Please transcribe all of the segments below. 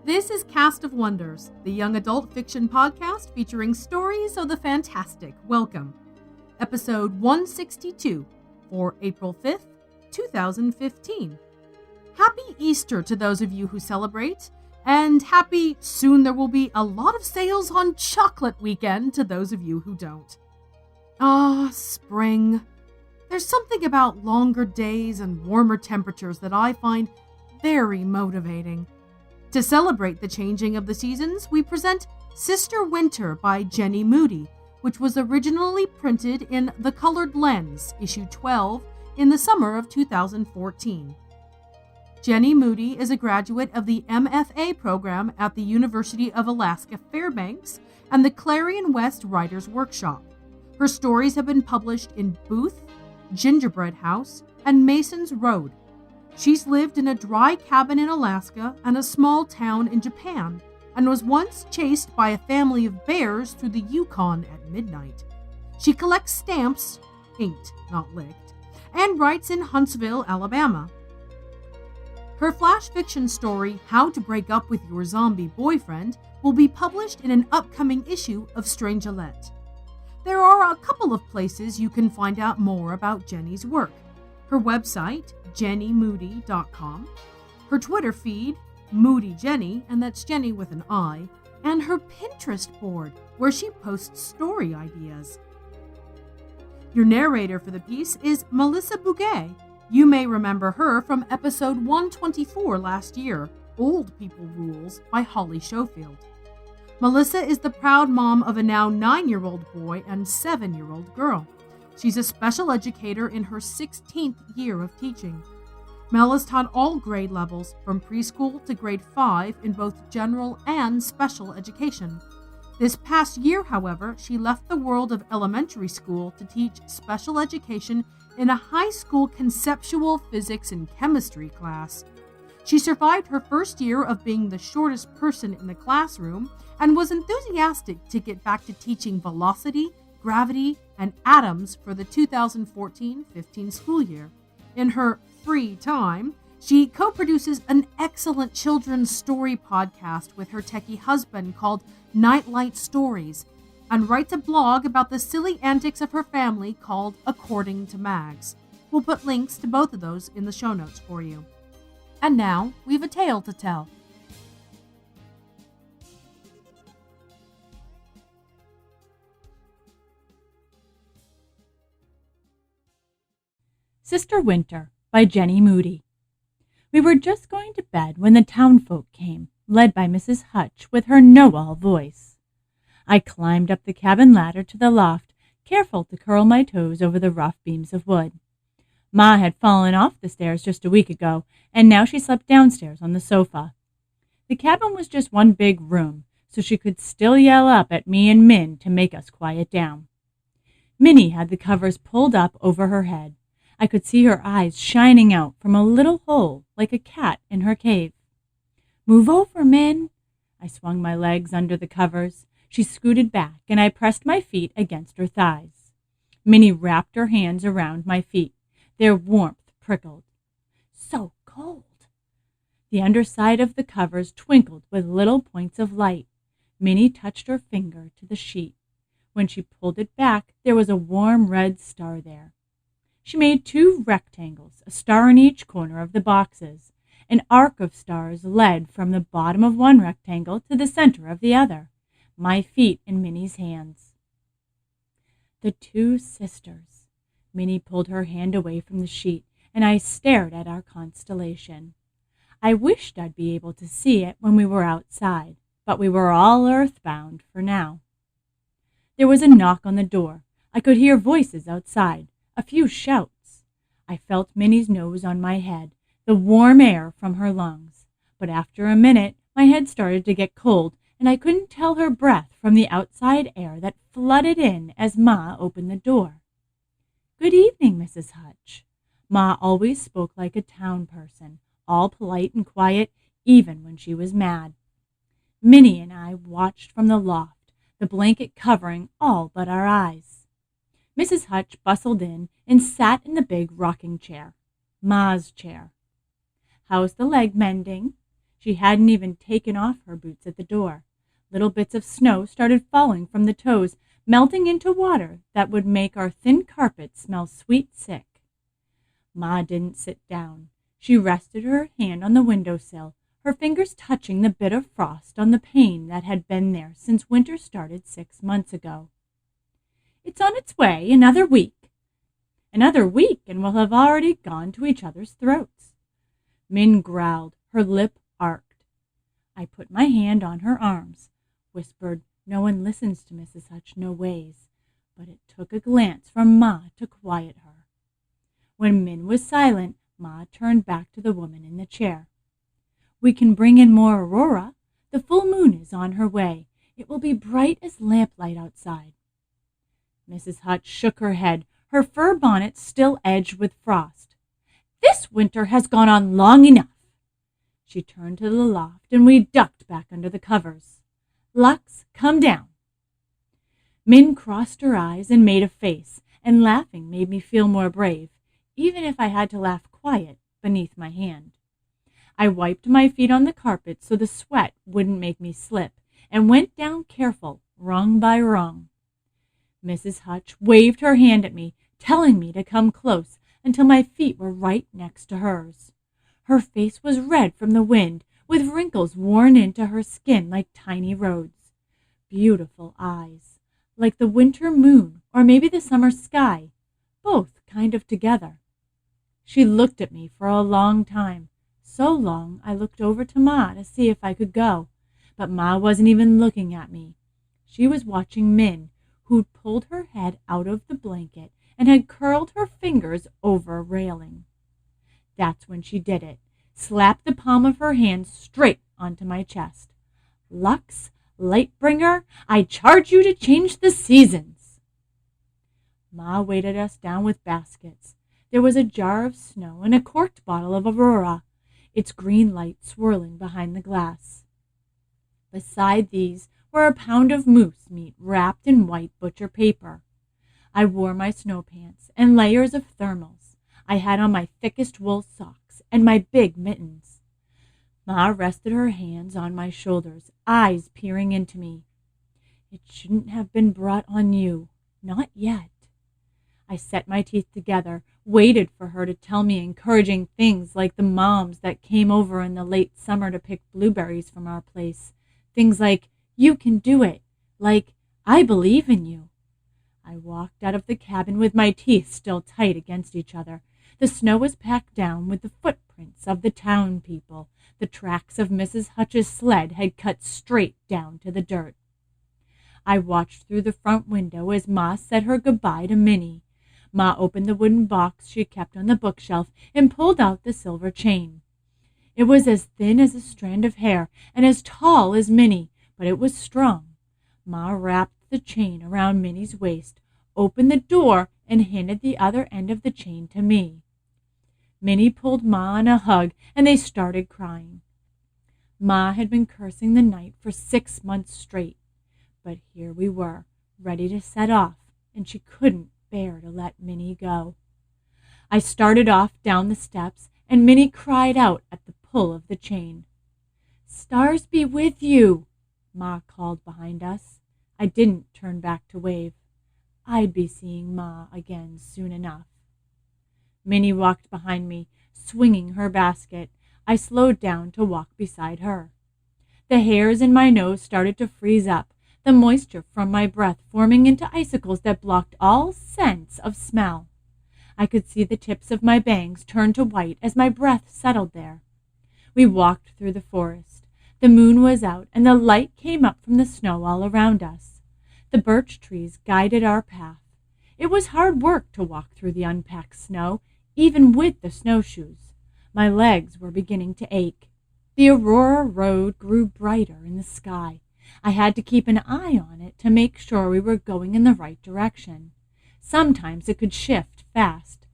This is Cast of Wonders, the young adult fiction podcast featuring stories of the fantastic. Welcome. Episode 162 for April 5th, 2015. Happy Easter to those of you who celebrate, and happy soon there will be a lot of sales on chocolate weekend to those of you who don't. Spring. There's something about longer days and warmer temperatures that I find very motivating. To celebrate the changing of the seasons, we present Sister Winter by Jenny Moody, which was originally printed in The Colored Lens, issue 12, in the summer of 2014. Jenny Moody is a graduate of the MFA program at the University of Alaska Fairbanks and the Clarion West Writers Workshop. Her stories have been published in Booth, Gingerbread House, and Mason's Road. She's lived in a dry cabin in Alaska and a small town in Japan, and was once chased by a family of bears through the Yukon at midnight. She collects stamps, inked, not licked, and writes in Huntsville, Alabama. Her flash fiction story, How to Break Up with Your Zombie Boyfriend, will be published in an upcoming issue of Strangelette. There are a couple of places you can find out more about Jenny's work. Her website, jennymoody.com, her Twitter feed, Moody Jenny, and that's Jenny with an I, and her Pinterest board, where she posts story ideas. Your narrator for the piece is Melissa Bouguet. You may remember her from episode 124 last year, Old People Rules by Holly Schofield. Melissa is the proud mom of a now 9-year-old boy and 7-year-old girl. She's a special educator in her 16th year of teaching. Mel has taught all grade levels, from preschool to grade 5 in both general and special education. This past year, however, she left the world of elementary school to teach special education in a high school conceptual physics and chemistry class. She survived her first year of being the shortest person in the classroom and was enthusiastic to get back to teaching velocity, gravity, and atoms for the 2014-15 school year. In her free time, she co-produces an excellent children's story podcast with her techie husband called Nightlight Stories, and writes a blog about the silly antics of her family called According to Mags. We'll put links to both of those in the show notes for you. And now, we've a tale to tell. Sister Winter by Jenny Moody. We were just going to bed when the townfolk came, led by Mrs. Hutch with her know-all voice. I climbed up the cabin ladder to the loft, careful to curl my toes over the rough beams of wood. Ma had fallen off the stairs just a week ago, and now she slept downstairs on the sofa. The cabin was just one big room, so she could still yell up at me and Min to make us quiet down. Minnie had the covers pulled up over her head. I could see her eyes shining out from a little hole like a cat in her cave. "Move over, Min." I swung my legs under the covers. She scooted back, and I pressed my feet against her thighs. Minnie wrapped her hands around my feet. Their warmth prickled. So cold. The underside of the covers twinkled with little points of light. Minnie touched her finger to the sheet. When she pulled it back, there was a warm red star there. She made 2 rectangles, a star in each corner of the boxes. An arc of stars led from the bottom of one rectangle to the center of the other, my feet in Minnie's hands. The 2 sisters. Minnie pulled her hand away from the sheet, and I stared at our constellation. I wished I'd be able to see it when we were outside, but we were all earthbound for now. There was a knock on the door. I could hear voices outside. A few shouts. I felt Minnie's nose on my head, the warm air from her lungs. But after a minute, my head started to get cold, and I couldn't tell her breath from the outside air that flooded in as Ma opened the door. "Good evening, Mrs. Hutch." Ma always spoke like a town person, all polite and quiet, even when she was mad. Minnie and I watched from the loft, the blanket covering all but our eyes. Mrs. Hutch bustled in and sat in the big rocking chair, Ma's chair. "How's the leg mending?" She hadn't even taken off her boots at the door. Little bits of snow started falling from the toes, melting into water that would make our thin carpet smell sweet sick. Ma didn't sit down. She rested her hand on the windowsill, her fingers touching the bit of frost on the pane that had been there since winter started 6 months ago. It's on its way, another week. Another week, and we'll have already gone to each other's throats. Min growled, her lip arched. I put my hand on her arms, whispered, "No one listens to Mrs. Hutch no ways," but it took a glance from Ma to quiet her. When Min was silent, Ma turned back to the woman in the chair. "We can bring in more aurora. The full moon is on her way. It will be bright as lamplight outside." Mrs. Hutch shook her head, her fur bonnet still edged with frost. "This winter has gone on long enough." She turned to the loft, and we ducked back under the covers. "Lux, come down." Min crossed her eyes and made a face, and laughing made me feel more brave, even if I had to laugh quiet beneath my hand. I wiped my feet on the carpet so the sweat wouldn't make me slip, and went down careful, rung by rung. Mrs. Hutch waved her hand at me, telling me to come close until my feet were right next to hers. Her face was red from the wind, with wrinkles worn into her skin like tiny roads. Beautiful eyes, like the winter moon or maybe the summer sky, both kind of together. She looked at me for a long time, so long I looked over to Ma to see if I could go, but Ma wasn't even looking at me. She was watching Min, who'd pulled her head out of the blanket and had curled her fingers over a railing. That's when she did it, slapped the palm of her hand straight onto my chest. "Lux, Lightbringer, I charge you to change the seasons." Ma weighted us down with baskets. There was a jar of snow and a corked bottle of aurora, its green light swirling behind the glass. Beside these were a pound of moose meat wrapped in white butcher paper. I wore my snow pants and layers of thermals. I had on my thickest wool socks and my big mittens. Ma rested her hands on my shoulders, eyes peering into me. "It shouldn't have been brought on you. Not yet." I set my teeth together, waited for her to tell me encouraging things like the moms that came over in the late summer to pick blueberries from our place. Things like, "You can do it," like, "I believe in you." I walked out of the cabin with my teeth still tight against each other. The snow was packed down with the footprints of the town people. The tracks of Mrs. Hutch's sled had cut straight down to the dirt. I watched through the front window as Ma said her goodbye to Minnie. Ma opened the wooden box she kept on the bookshelf and pulled out the silver chain. It was as thin as a strand of hair and as tall as Minnie, but it was strong. Ma wrapped the chain around Minnie's waist, opened the door, and handed the other end of the chain to me. Minnie pulled Ma in a hug, and they started crying. Ma had been cursing the night for 6 months straight, but here we were, ready to set off, and she couldn't bear to let Minnie go. I started off down the steps, and Minnie cried out at the pull of the chain. "Stars be with you," Ma called behind us. I didn't turn back to wave. I'd be seeing Ma again soon enough. Minnie walked behind me, swinging her basket. I slowed down to walk beside her. The hairs in my nose started to freeze up, the moisture from my breath forming into icicles that blocked all sense of smell. I could see the tips of my bangs turn to white as my breath settled there. We walked through the forest. The moon was out, and the light came up from the snow all around us. The birch trees guided our path. It was hard work to walk through the unpacked snow, even with the snowshoes. My legs were beginning to ache. The Aurora Road grew brighter in the sky. I had to keep an eye on it to make sure we were going in the right direction. Sometimes it could shift fast.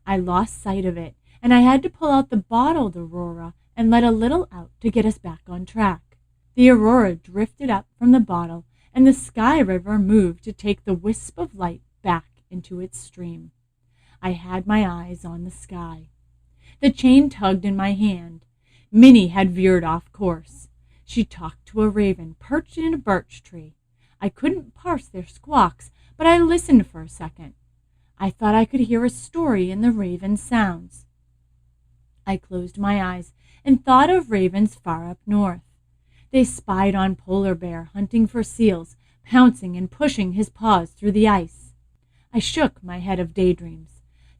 I lost sight of it, and I had to pull out the bottled Aurora and let a little out to get us back on track. The Aurora drifted up from the bottle, and the Sky River moved to take the wisp of light back into its stream. I had my eyes on the sky. The chain tugged in my hand. Minnie had veered off course. She talked to a raven perched in a birch tree. I couldn't parse their squawks, but I listened for a second. I thought I could hear a story in the raven's sounds. I closed my eyes and thought of ravens far up north. They spied on polar bear hunting for seals, pouncing and pushing his paws through the ice. I shook my head of daydreams.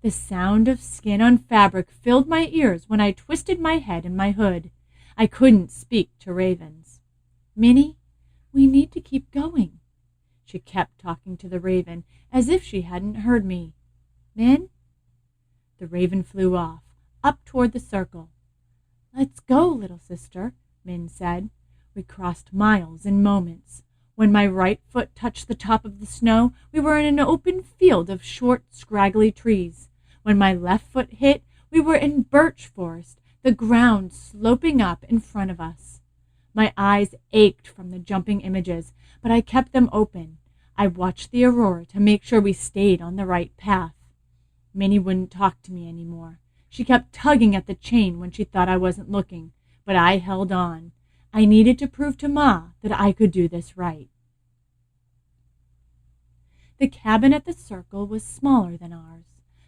The sound of skin on fabric filled my ears when I twisted my head in my hood. I couldn't speak to ravens. Minnie, we need to keep going. She kept talking to the raven as if she hadn't heard me. Min? The raven flew off, up toward the circle. Let's go, little sister, Min said. We crossed miles in moments. When my right foot touched the top of the snow, we were in an open field of short, scraggly trees. When my left foot hit, we were in birch forest, the ground sloping up in front of us. My eyes ached from the jumping images, but I kept them open. I watched the aurora to make sure we stayed on the right path. Minnie wouldn't talk to me anymore. She kept tugging at the chain when she thought I wasn't looking, but I held on. I needed to prove to Ma that I could do this right. The cabin at the circle was smaller than ours.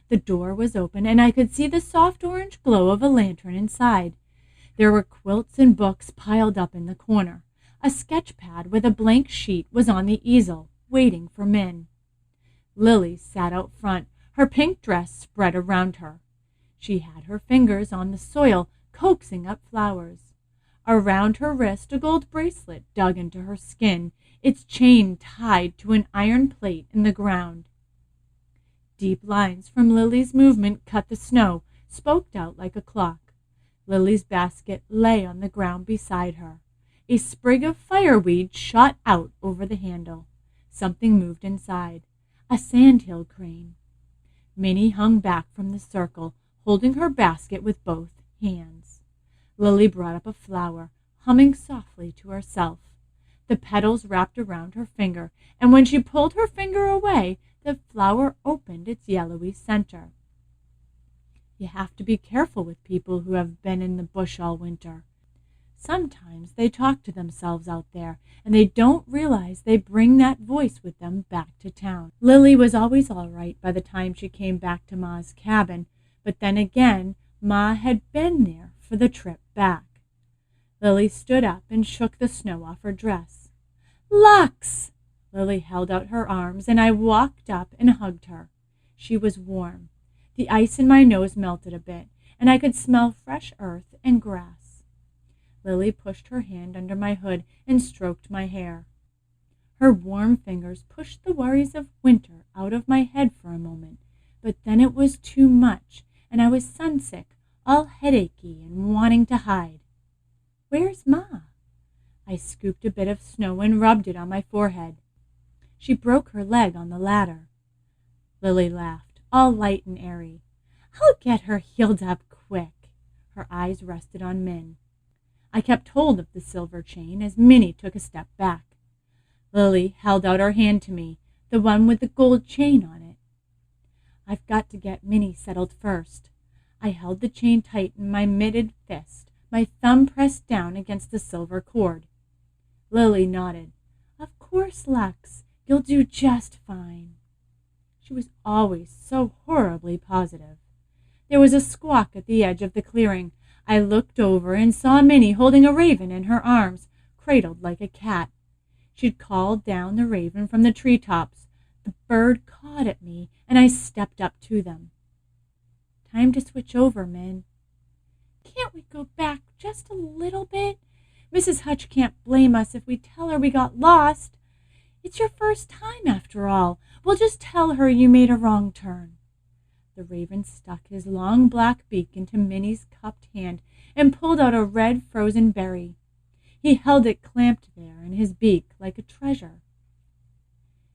The door was open, and I could see the soft orange glow of a lantern inside. There were quilts and books piled up in the corner. A sketch pad with a blank sheet was on the easel, waiting for Min. Lily sat out front, her pink dress spread around her. She had her fingers on the soil, coaxing up flowers. Around her wrist a gold bracelet dug into her skin, its chain tied to an iron plate in the ground. Deep lines from Lily's movement cut the snow, spoked out like a clock. Lily's basket lay on the ground beside her. A sprig of fireweed shot out over the handle. Something moved inside. A sandhill crane. Minnie hung back from the circle, holding her basket with both hands. Lily brought up a flower, humming softly to herself. The petals wrapped around her finger, and when she pulled her finger away, the flower opened its yellowy center. You have to be careful with people who have been in the bush all winter. Sometimes they talk to themselves out there, and they don't realize they bring that voice with them back to town. Lily was always all right by the time she came back to Ma's cabin, but then again, Ma had been there for the trip back. Lily stood up and shook the snow off her dress. Lux! Lily held out her arms, and I walked up and hugged her. She was warm. The ice in my nose melted a bit, and I could smell fresh earth and grass. Lily pushed her hand under my hood and stroked my hair. Her warm fingers pushed the worries of winter out of my head for a moment, but then it was too much, and I was sunsick, all headachy and wanting to hide. Where's Ma? I scooped a bit of snow and rubbed it on my forehead. She broke her leg on the ladder. Lily laughed, all light and airy. I'll get her healed up quick. Her eyes rested on Min. I kept hold of the silver chain as Minnie took a step back. Lily held out her hand to me, the one with the gold chain on it. I've got to get Minnie settled first. I held the chain tight in my mitted fist, my thumb pressed down against the silver cord. Lily nodded. Of course, Lux. You'll do just fine. She was always so horribly positive. There was a squawk at the edge of the clearing. I looked over and saw Minnie holding a raven in her arms, cradled like a cat. She'd called down the raven from the treetops. The bird cawed at me, and I stepped up to them. Time to switch over, Min. Can't we go back just a little bit? Mrs. Hutch can't blame us if we tell her we got lost. It's your first time, after all. We'll just tell her you made a wrong turn. The raven stuck his long black beak into Minnie's cupped hand and pulled out a red frozen berry. He held it clamped there in his beak like a treasure.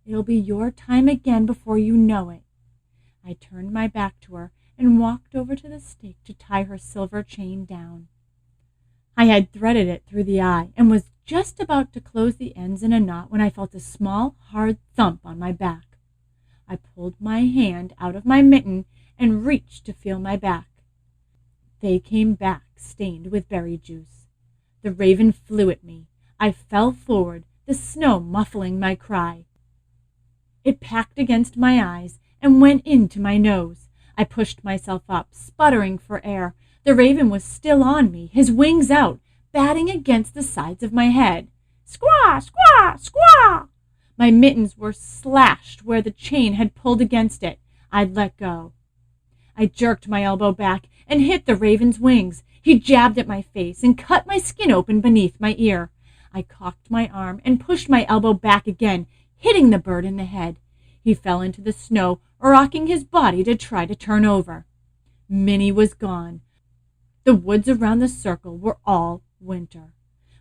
It'll be your time again before you know it. I turned my back to her and walked over to the stake to tie her silver chain down. I had threaded it through the eye and was just about to close the ends in a knot when I felt a small, hard thump on my back. I pulled my hand out of my mitten and reached to feel my back. They came back, stained with berry juice. The raven flew at me. I fell forward, the snow muffling my cry. It packed against my eyes and went into my nose. I pushed myself up, sputtering for air. The raven was still on me, his wings out, batting against the sides of my head. Squaw, squaw, squaw! My mittens were slashed where the chain had pulled against it. I'd let go. I jerked my elbow back and hit the raven's wings. He jabbed at my face and cut my skin open beneath my ear. I cocked my arm and pushed my elbow back again, hitting the bird in the head. He fell into the snow, rocking his body to try to turn over. Minnie was gone. The woods around the circle were all winter.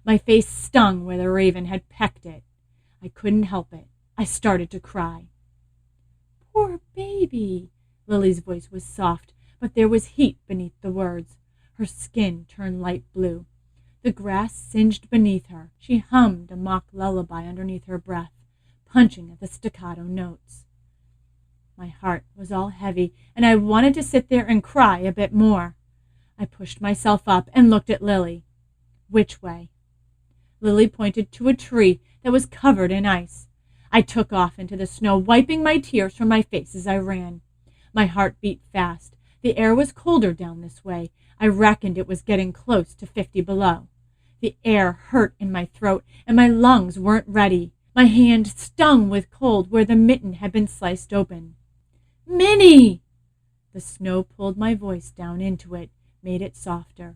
My face stung where the raven had pecked it. I couldn't help it. I started to cry. Poor baby. Lily's voice was soft, but there was heat beneath the words. Her skin turned light blue. The grass singed beneath her. She hummed a mock lullaby underneath her breath, punching at the staccato notes. My heart was all heavy, and I wanted to sit there and cry a bit more. I pushed myself up and looked at Lily. Which way? Lily pointed to a tree that was covered in ice. I took off into the snow, wiping my tears from my face as I ran. My heart beat fast. The air was colder down this way. I reckoned it was getting close to 50 below. The air hurt in my throat, and my lungs weren't ready. My hand stung with cold where the mitten had been sliced open. Minnie! The snow pulled my voice down into it, made it softer.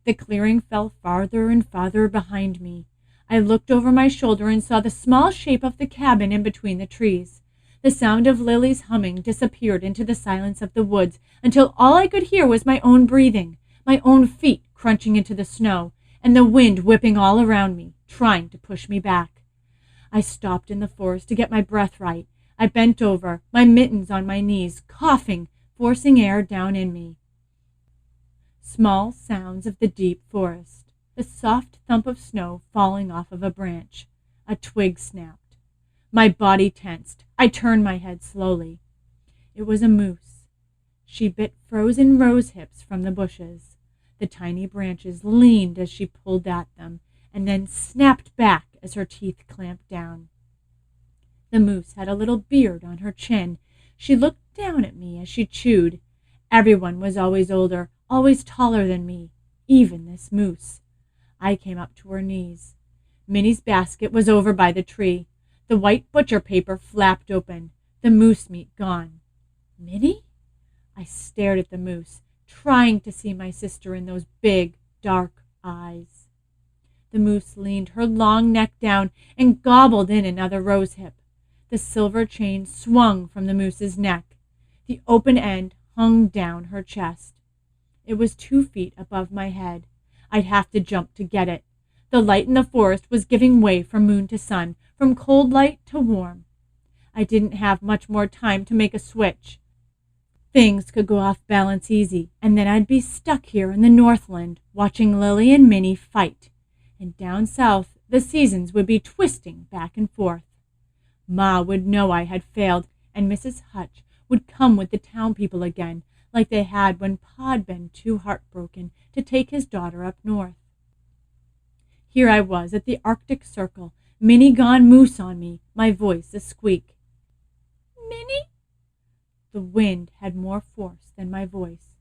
The clearing fell farther and farther behind me. I looked over my shoulder and saw the small shape of the cabin in between the trees. The sound of Lily's humming disappeared into the silence of the woods until all I could hear was my own breathing, my own feet crunching into the snow, and the wind whipping all around me, trying to push me back. I stopped in the forest to get my breath right. I bent over, my mittens on my knees, coughing, forcing air down in me. Small sounds of the deep forest, the soft thump of snow falling off of a branch. A twig snapped. My body tensed. I turned my head slowly. It was a moose. She bit frozen rose hips from the bushes. The tiny branches leaned as she pulled at them, and then snapped back as her teeth clamped down. The moose had a little beard on her chin. She looked down at me as she chewed. Everyone was always older, always taller than me, even this moose. I came up to her knees. Minnie's basket was over by the tree. The white butcher paper flapped open, the moose meat gone. Minnie? I stared at the moose, trying to see my sister in those big, dark eyes. The moose leaned her long neck down and gobbled in another rosehip. The silver chain swung from the moose's neck. The open end hung down her chest. It was 2 feet above my head. I'd have to jump to get it. The light in the forest was giving way from moon to sun, from cold light to warm. I didn't have much more time to make a switch. Things could go off balance easy, and then I'd be stuck here in the Northland, watching Lily and Minnie fight. And down south, the seasons would be twisting back and forth. Ma would know I had failed, and Mrs. Hutch would come with the town people again, like they had when Pa'd been too heartbroken to take his daughter up north. Here I was at the Arctic Circle, Minnie gone moose on me, my voice a squeak. Minnie? The wind had more force than my voice.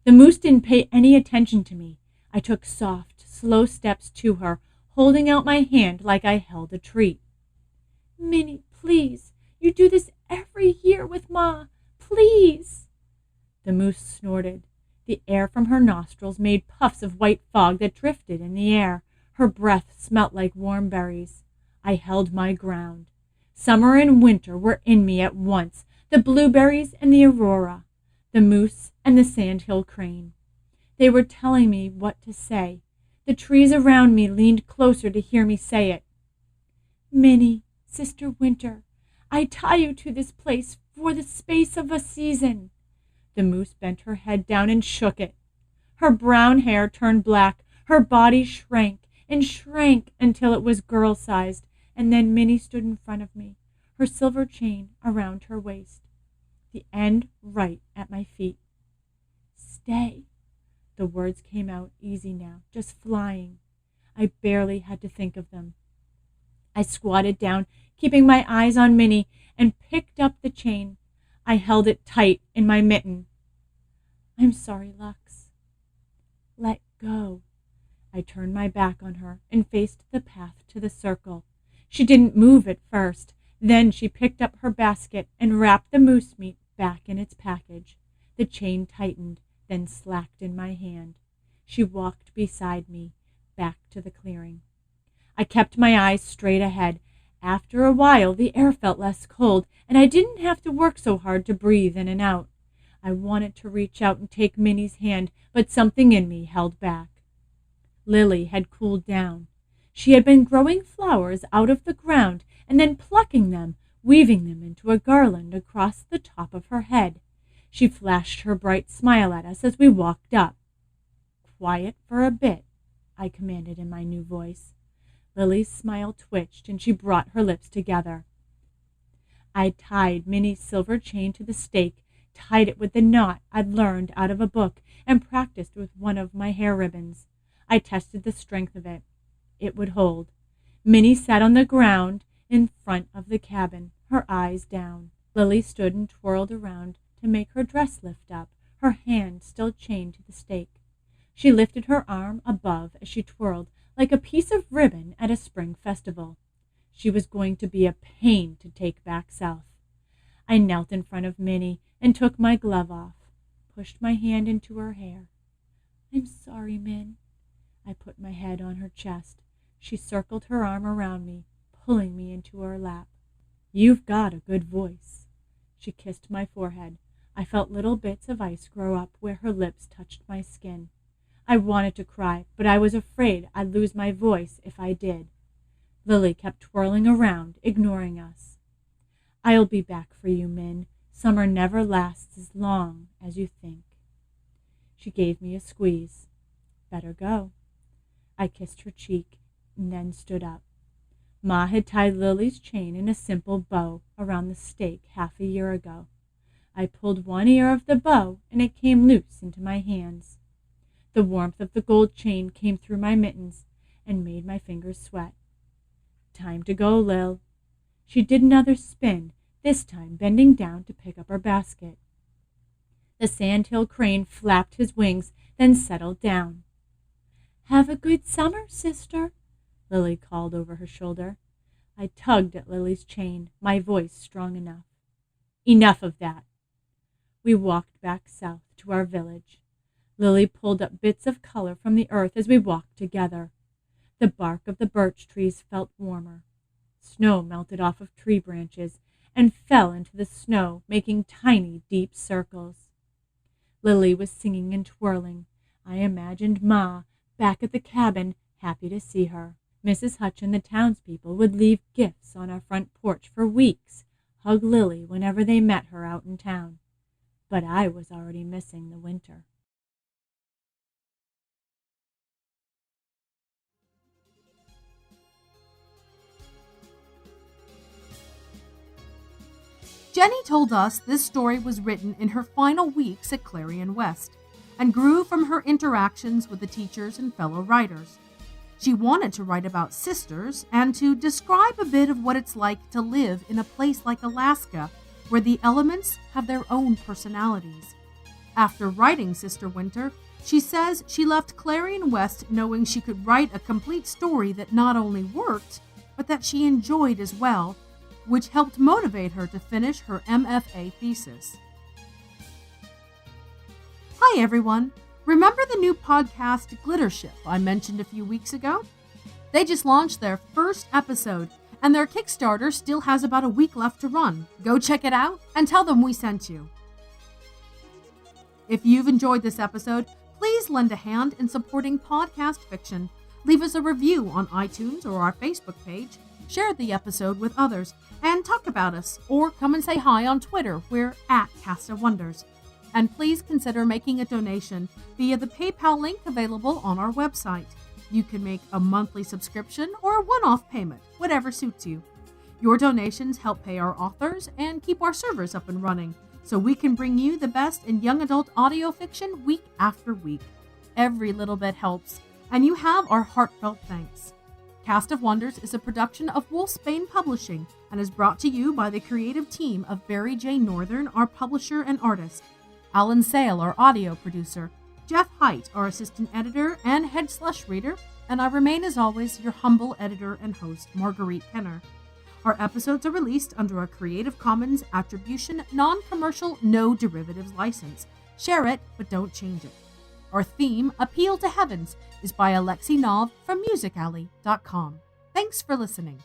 The moose didn't pay any attention to me. I took soft, slow steps to her, holding out my hand like I held a treat. Minnie, please, you do this every year with Ma. Please. The moose snorted. The air from her nostrils made puffs of white fog that drifted in the air. Her breath smelt like warm berries. I held my ground. Summer and winter were in me at once, the blueberries and the aurora, the moose and the sandhill crane. They were telling me what to say. The trees around me leaned closer to hear me say it. Minnie, Sister Winter, I tie you to this place for the space of a season. The moose bent her head down and shook it. Her brown hair turned black. Her body shrank and shrank until it was girl-sized, and then Minnie stood in front of me, her silver chain around her waist, the end right at my feet. Stay. The words came out easy now, just flying. I barely had to think of them. I squatted down, keeping my eyes on Minnie, and picked up the chain. I held it tight in my mitten. I'm sorry, Lux. Let go. I turned my back on her and faced the path to the circle. She didn't move at first. Then she picked up her basket and wrapped the moose meat back in its package. The chain tightened, then slacked in my hand. She walked beside me, back to the clearing. I kept my eyes straight ahead. After a while, the air felt less cold, and I didn't have to work so hard to breathe in and out. I wanted to reach out and take Minnie's hand, but something in me held back. Lily had cooled down. She had been growing flowers out of the ground and then plucking them, weaving them into a garland across the top of her head. She flashed her bright smile at us as we walked up. Quiet for a bit, I commanded in my new voice. Lily's smile twitched and she brought her lips together. I tied Minnie's silver chain to the stake, tied it with the knot I'd learned out of a book, and practiced with one of my hair ribbons. I tested the strength of it. It would hold. Minnie sat on the ground in front of the cabin, her eyes down. Lily stood and twirled around to make her dress lift up, her hand still chained to the stake. She lifted her arm above as she twirled, like a piece of ribbon at a spring festival. She was going to be a pain to take back south. I knelt in front of Minnie and took my glove off, pushed my hand into her hair. I'm sorry, Min. I put my head on her chest. She circled her arm around me, pulling me into her lap. You've got a good voice. She kissed my forehead. I felt little bits of ice grow up where her lips touched my skin. I wanted to cry, but I was afraid I'd lose my voice if I did. Lily kept twirling around, ignoring us. I'll be back for you, Min. Summer never lasts as long as you think. She gave me a squeeze. Better go. I kissed her cheek and then stood up. Ma had tied Lily's chain in a simple bow around the stake half a year ago. I pulled one ear of the bow and it came loose into my hands. The warmth of the gold chain came through my mittens and made my fingers sweat. Time to go, Lil. She did another spin, this time bending down to pick up her basket. The sandhill crane flapped his wings, then settled down. Have a good summer, sister, Lily called over her shoulder. I tugged at Lily's chain, my voice strong enough. Enough of that. We walked back south to our village. Lily pulled up bits of color from the earth as we walked together. The bark of the birch trees felt warmer. Snow melted off of tree branches and fell into the snow, making tiny, deep circles. Lily was singing and twirling. I imagined Ma back at the cabin, happy to see her. Mrs. Hutch and the townspeople would leave gifts on our front porch for weeks, hug Lily whenever they met her out in town. But I was already missing the winter. Jenny told us this story was written in her final weeks at Clarion West and grew from her interactions with the teachers and fellow writers. She wanted to write about sisters and to describe a bit of what it's like to live in a place like Alaska, where the elements have their own personalities. After writing Sister Winter, she says she left Clarion West knowing she could write a complete story that not only worked, but that she enjoyed as well, which helped motivate her to finish her MFA thesis. Hi everyone! Remember the new podcast Glittership I mentioned a few weeks ago? They just launched their first episode, and their Kickstarter still has about a week left to run. Go check it out and tell them we sent you. If you've enjoyed this episode, please lend a hand in supporting podcast fiction. Leave us a review on iTunes or our Facebook page, share the episode with others, and talk about us, or come and say hi on Twitter. We're at Cast of Wonders. And please consider making a donation via the PayPal link available on our website. You can make a monthly subscription or a one-off payment, whatever suits you. Your donations help pay our authors and keep our servers up and running, so we can bring you the best in young adult audio fiction week after week. Every little bit helps, and you have our heartfelt thanks. Cast of Wonders is a production of Wolfsbane Publishing and is brought to you by the creative team of Barry J. Northern, our publisher and artist, Alan Sale, our audio producer, Jeff Height, our assistant editor and head slush reader, and I remain as always your humble editor and host, Marguerite Kenner. Our episodes are released under a Creative Commons Attribution, Non-Commercial, No Derivatives license. Share it, but don't change it. Our theme, Appeal to Heavens, is by Alexi Nov from musicalley.com. Thanks for listening.